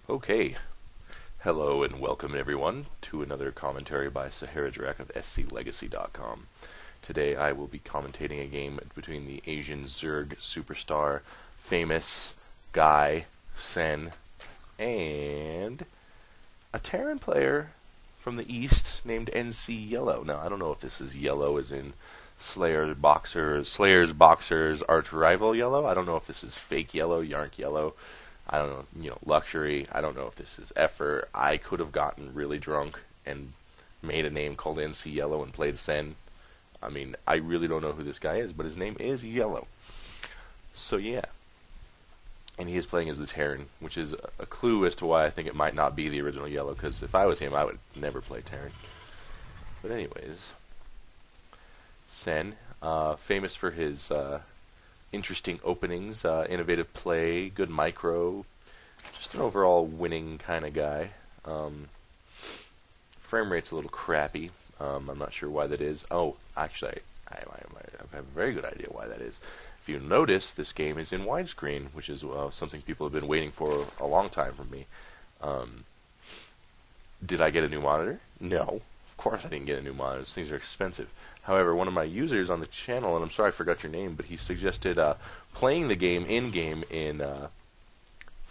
Okay, hello and welcome everyone to another commentary by Sahara Direct of sclegacy.com. Today I will be commentating a game between the Asian Zerg superstar, famous guy, Sen, and a Terran player from the east named ncYellow. Now I don't know if this is yellow as in Slayer's Boxers arch rival yellow. I don't know if this is fake yellow, Yarnk yellow. I don't know, luxury. I don't know if this is effort. I could have gotten really drunk and made a name called ncYellow and played Sen. I mean, I really don't know who this guy is, but his name is Yellow. So yeah. And he is playing as the Terran, which is a clue as to why I think it might not be the original Yellow, because if I was him, I would never play Terran. But anyways, Sen, famous for his interesting openings, innovative play, good micro, just an overall winning kind of guy. Frame rate's a little crappy. I'm not sure why that is. Oh, actually, I have a very good idea why that is. If you notice, this game is in widescreen, which is something people have been waiting for a long time from me. Did I get a new monitor? No. Of course I didn't get a new monitor. These things are expensive. However, one of my users on the channel, and I'm sorry I forgot your name, but he suggested playing the game in-game in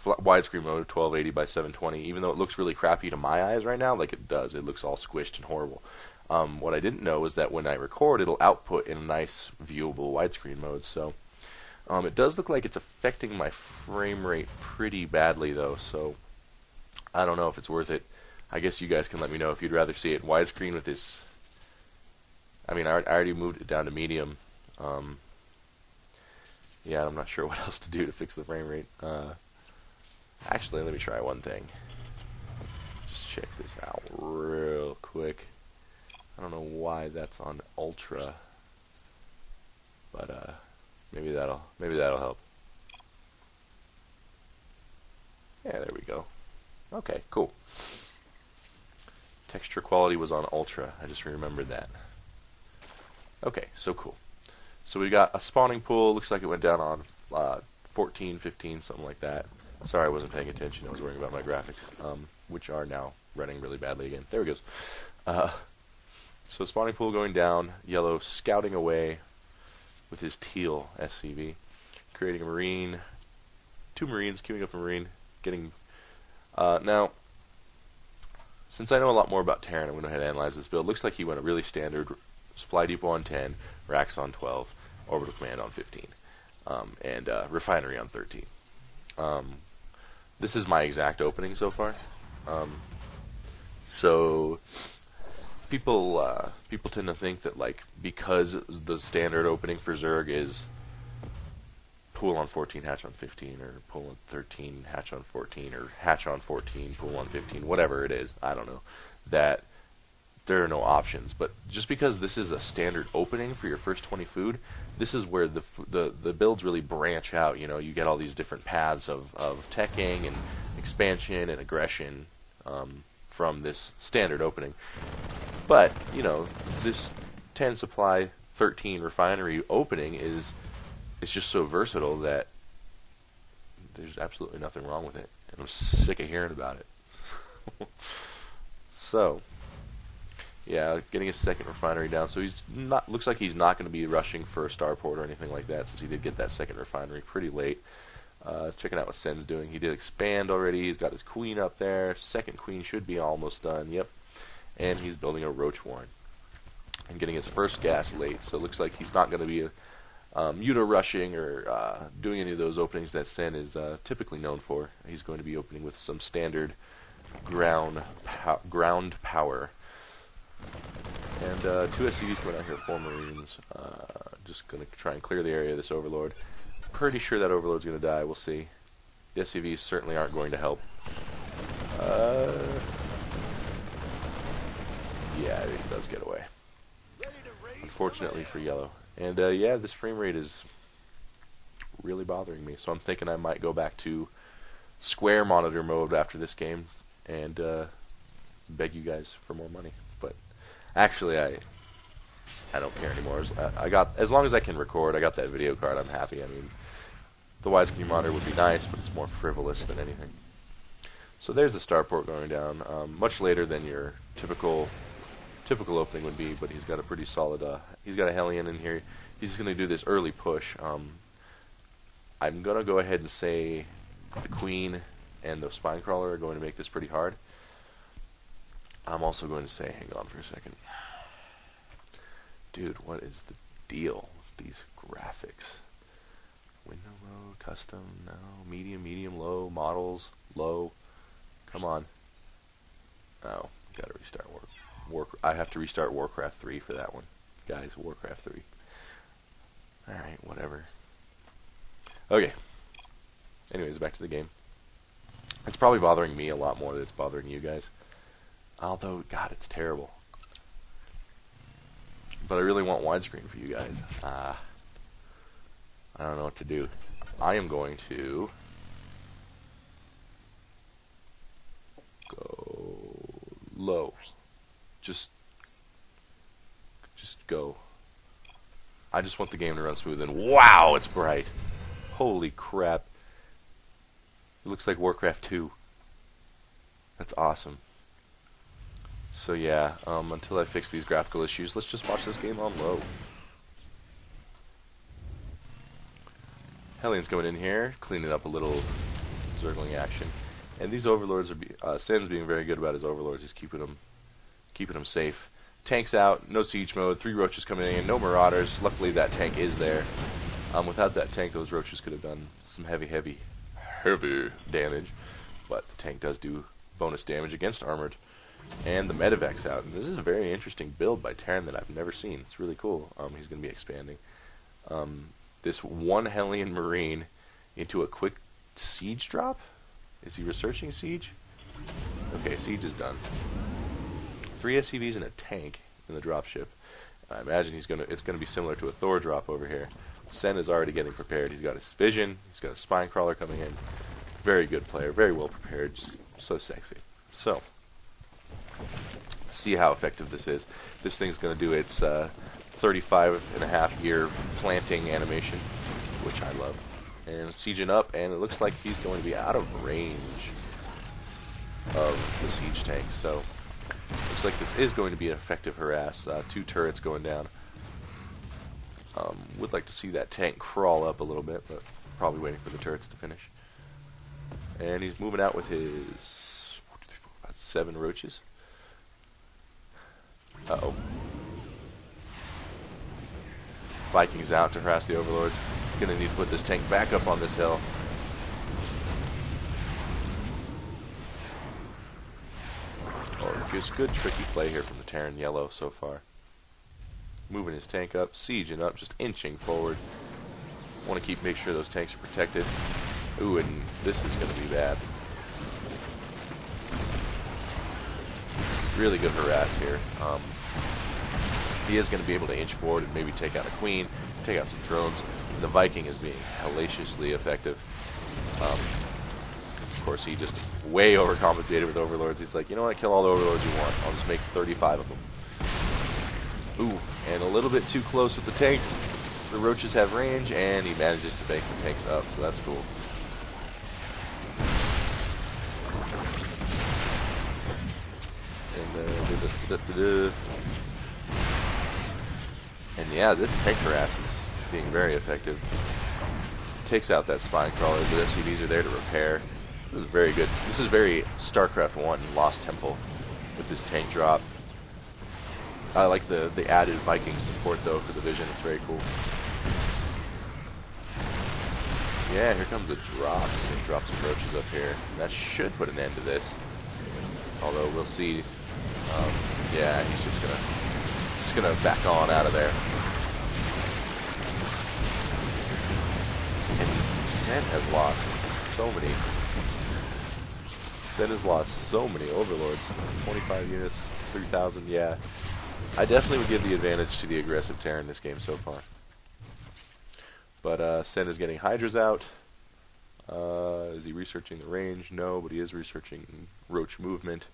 widescreen mode, 1280 by 720, even though it looks really crappy to my eyes right now, like it does. It looks all squished and horrible. What I didn't know is that when I record, it'll output in a nice, viewable widescreen mode. So it does look like it's affecting my frame rate pretty badly, though, so I don't know if it's worth it. I guess you guys can let me know if you'd rather see it widescreen with this. I mean, I already moved it down to medium. Yeah, I'm not sure what else to do to fix the frame rate. Actually, let me try one thing. Just check this out real quick. I don't know why that's on ultra, but maybe that'll help. Yeah, there we go. Okay, cool. Texture quality was on ultra. I just remembered that. Okay, so cool. So we got a spawning pool. Looks like it went down on 14, 15, something like that. Sorry, I wasn't paying attention. I was worrying about my graphics, which are now running really badly again. There we go. So spawning pool going down. Yellow scouting away with his teal SCV, creating a marine. 2 marines, queuing up a marine, getting. Now, since I know a lot more about Terran, I'm going to go ahead and analyze this build. Looks like he went a really standard supply depot on 10, racks on 12, orbital command on 15, and refinery on 13. This is my exact opening so far. So people tend to think that, like, because the standard opening for Zerg is pool on 14, hatch on 15, or pool on 13, hatch on 14, or hatch on 14, pool on 15, whatever it is, I don't know, that there are no options. But just because this is a standard opening for your first 20 food, this is where the builds really branch out. You know, you get all these different paths of teching and expansion and aggression from this standard opening. But, you know, this 10 supply, 13 refinery opening is just so versatile that there's absolutely nothing wrong with it. And I'm sick of hearing about it. So, yeah, getting a second refinery down. So he's not. Looks like he's not going to be rushing for a starport or anything like that, since he did get that second refinery pretty late. Checking out what Sen's doing. He did expand already. He's got his queen up there. Second queen should be almost done. Yep. And he's building a roach warren and getting his first gas late. So it looks like he's not going to be Muta rushing or doing any of those openings that Sen is typically known for. He's going to be opening with some standard ground power. And 2 SCVs going out here, 4 marines. Just going to try and clear the area of this overlord. Pretty sure that overlord's going to die. We'll see. The SCVs certainly aren't going to help. Yeah, he does get away. Unfortunately for Yellow. And yeah, this frame rate is really bothering me. So I'm thinking I might go back to square monitor mode after this game and beg you guys for more money. But actually, I don't care anymore. As long as I can record, I got that video card. I'm happy. I mean, the widescreen monitor would be nice, but it's more frivolous than anything. So there's the starport going down. Much later than your typical opening would be, but he's got a pretty solid. He's got a Hellion in here. He's just going to do this early push. I'm going to go ahead and say the Queen and the Spinecrawler are going to make this pretty hard. I'm also going to say, hang on for a second. Dude, what is the deal with these graphics? Window mode, custom, no. Medium, medium, low, models, low. Come on. Oh, gotta restart I have to restart Warcraft 3 for that one. Guys, Warcraft 3. Alright, whatever. Okay. Anyways, back to the game. It's probably bothering me a lot more than it's bothering you guys. Although, God, it's terrible. But I really want widescreen for you guys. I don't know what to do. I am going to go low. Just go. I just want the game to run smooth, and wow, it's bright. Holy crap. It looks like Warcraft 2. That's awesome. So yeah, until I fix these graphical issues, let's just watch this game on low. Hellion's going in here, cleaning up a little zergling action. And these overlords are Sen's being very good about his overlords. He's keeping them safe. Tank's out, no siege mode, 3 roaches coming in, no marauders. Luckily that tank is there. Without that tank, those roaches could have done some heavy damage. But the tank does do bonus damage against armored. And the medevac's out. And this is a very interesting build by Terran that I've never seen. It's really cool. He's going to be expanding. This one Hellion Marine into a quick siege drop? Is he researching siege? Okay, siege is done. 3 SCVs and a tank in the dropship. I imagine it's going to be similar to a Thor drop over here. Sen is already getting prepared. He's got his vision. He's got a Spinecrawler coming in. Very good player. Very well prepared. Just so sexy. So, see how effective this is. This thing's going to do its 35.5-year planting animation, which I love. And sieging up, and it looks like he's going to be out of range of the siege tank. So, looks like this is going to be an effective harass. 2 turrets going down. Would like to see that tank crawl up a little bit, but probably waiting for the turrets to finish. And he's moving out with his about 7 roaches. Uh-oh. Vikings out to harass the overlords. He's going to need to put this tank back up on this hill. Oh, just good tricky play here from the Terran Yellow so far. Moving his tank up, sieging up, just inching forward. Want to make sure those tanks are protected. Ooh, and this is going to be bad. Really good harass here. He is going to be able to inch forward and maybe take out a queen, take out some drones. The Viking is being hellaciously effective. Of course, he just way overcompensated with overlords. He's like, you know what, kill all the overlords you want. I'll just make 35 of them. Ooh, and a little bit too close with the tanks. The roaches have range, and he manages to bank the tanks up, so that's cool. And yeah, this tank harass is being very effective. Takes out that Spinecrawler. The SCVs are there to repair. This is very good. This is very StarCraft 1 Lost Temple with this tank drop. I like the added Viking support though for the vision. It's very cool. Yeah, here comes a drop. Just gonna drop some roaches up here. That should put an end to this. Although we'll see. Yeah, he's just gonna back on out of there. And Sen has lost so many. Sen has lost so many overlords. 25 units, 3,000. Yeah, I definitely would give the advantage to the aggressive Terran in this game so far. But Sen is getting Hydras out. Is he researching the range? No, but he is researching roach movement.